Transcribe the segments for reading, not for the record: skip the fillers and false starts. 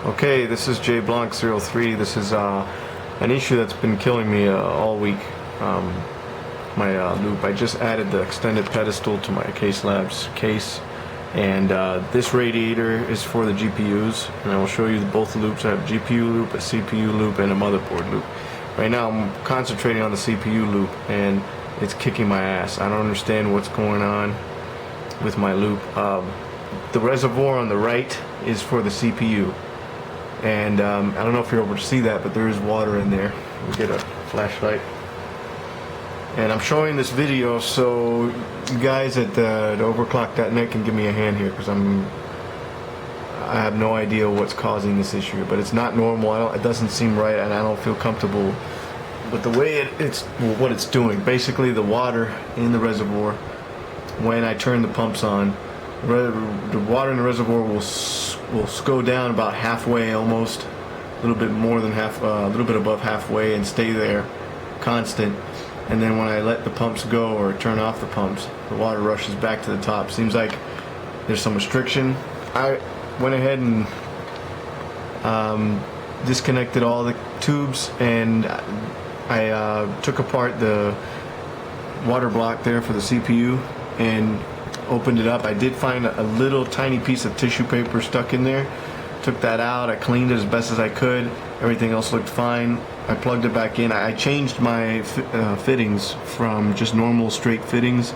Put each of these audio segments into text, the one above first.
Okay, this is JBlanc03. This is an issue that's been killing me all week. My loop. I just added the extended pedestal to my Case Labs case, and this radiator is for the GPUs, and I will show you both loops. I have a GPU loop, a CPU loop, and a motherboard loop. Right now I'm concentrating on the CPU loop, and it's kicking my ass. I don't understand what's going on with my loop. The reservoir on the right is for the CPU, and I don't know if you're able to see that, but there is water in there. We'll get a flashlight. And I'm showing this video so you guys at the overclock.net can give me a hand here, because I have no idea what's causing this issue, but it's not normal. It doesn't seem right, and I don't feel comfortable with the way what it's doing. Basically, the water in the reservoir, when I turn the pumps on, the water in the reservoir will go down about halfway, almost a little bit more than half, a little bit above halfway, and stay there constant. And then when I let the pumps go or turn off the pumps, the water rushes back to the top. Seems like there's some restriction. I went ahead and disconnected all the tubes, and I took apart the water block there for the CPU and opened it up. I did find a little tiny piece of tissue paper stuck in there. Took that out. I cleaned it as best as I could. Everything else looked fine. I plugged it back in. I changed my fittings from just normal straight fittings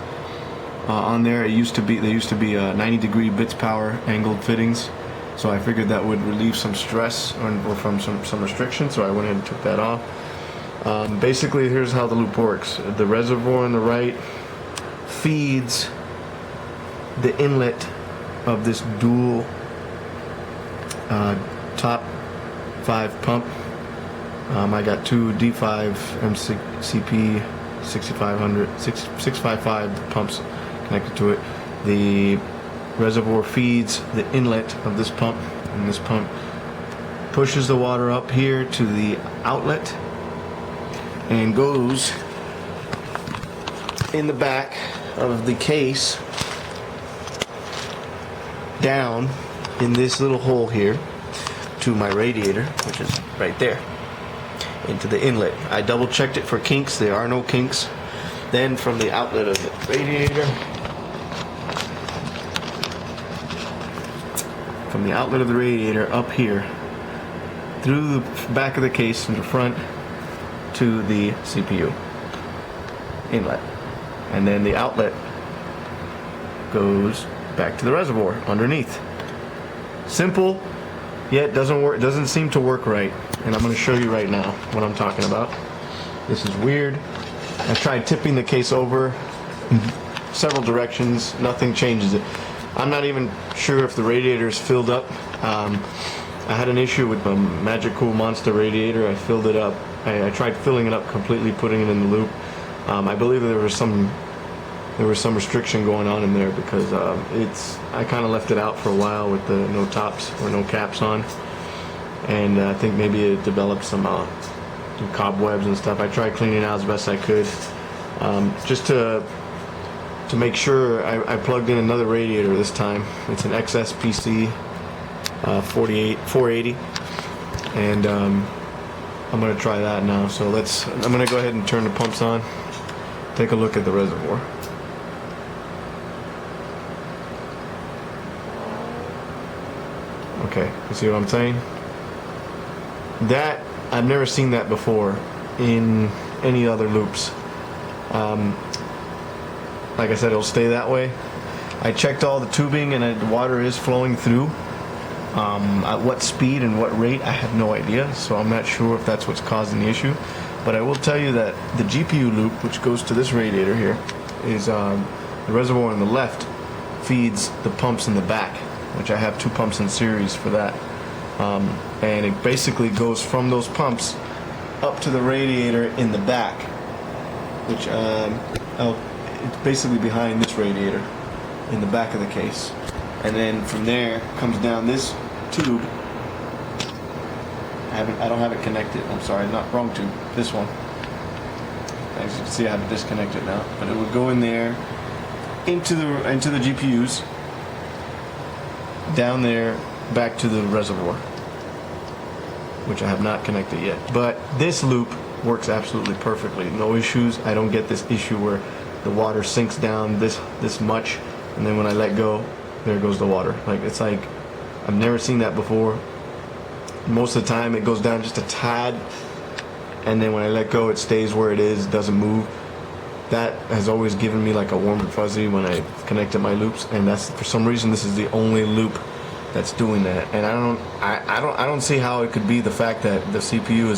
on there. They used to be 90-degree bits power angled fittings, so I figured that would relieve some stress or from some restriction, so I went ahead and took that off. Basically, here's how the loop works. The reservoir on the right feeds the inlet of this dual top 5 pump. I got two D5 MCP 655 pumps connected to it. The reservoir feeds the inlet of this pump, and this pump pushes the water up here to the outlet and goes in the back of the case down in this little hole here to my radiator, which is right there, into the inlet. I double checked it for kinks. There are no kinks. Then from the outlet of the radiator, up here through the back of the case from the front to the CPU inlet, and then the outlet goes back to the reservoir underneath. Simple, yet doesn't work. Doesn't seem to work right, and I'm going to show you right now what I'm talking about. This is weird. I tried tipping the case over in several directions. Nothing changes it. I'm not even sure if the radiator is filled up. I had an issue with the Magic Cool Monster radiator. I filled it up. I tried filling it up completely, putting it in the loop. I believe there was some restriction going on in there, because I kind of left it out for a while with the no tops or no caps on, and I think maybe it developed some cobwebs and stuff. I tried cleaning it out as best I could. Just to make sure, I plugged in another radiator this time. It's an XSPC 480, and I'm going to try that now. So I'm going to go ahead and turn the pumps on. Take a look at the reservoir. Okay, you see what I'm saying? That, I've never seen that before in any other loops. Like I said, it'll stay that way. I checked all the tubing, and the water is flowing through. At what speed and what rate, I have no idea, so I'm not sure if that's what's causing the issue. But I will tell you that the GPU loop, which goes to this radiator here, is the reservoir on the left feeds the pumps in the back, which I have 2 pumps in series for that. And it basically goes from those pumps up to the radiator in the back, which it's basically behind this radiator in the back of the case. And then from there comes down this tube. I don't have it connected. I'm sorry, not wrong tube. This one. As you can see, I have it disconnected now. But it would go in there into the GPUs, down there, back to the reservoir. which I have not connected yet. But this loop works absolutely perfectly. No issues. I don't get this issue where the water sinks down this much, and then when I let go, there goes the water. Like, it's like, I've never seen that before. Most of the time it goes down just a tad, and then when I let go, it stays where it is, doesn't move. That has always given me like a warm and fuzzy when I connected my loops, and that's, for some reason, this is the only loop that's doing that. And I don't see how it could be the fact that the CPU is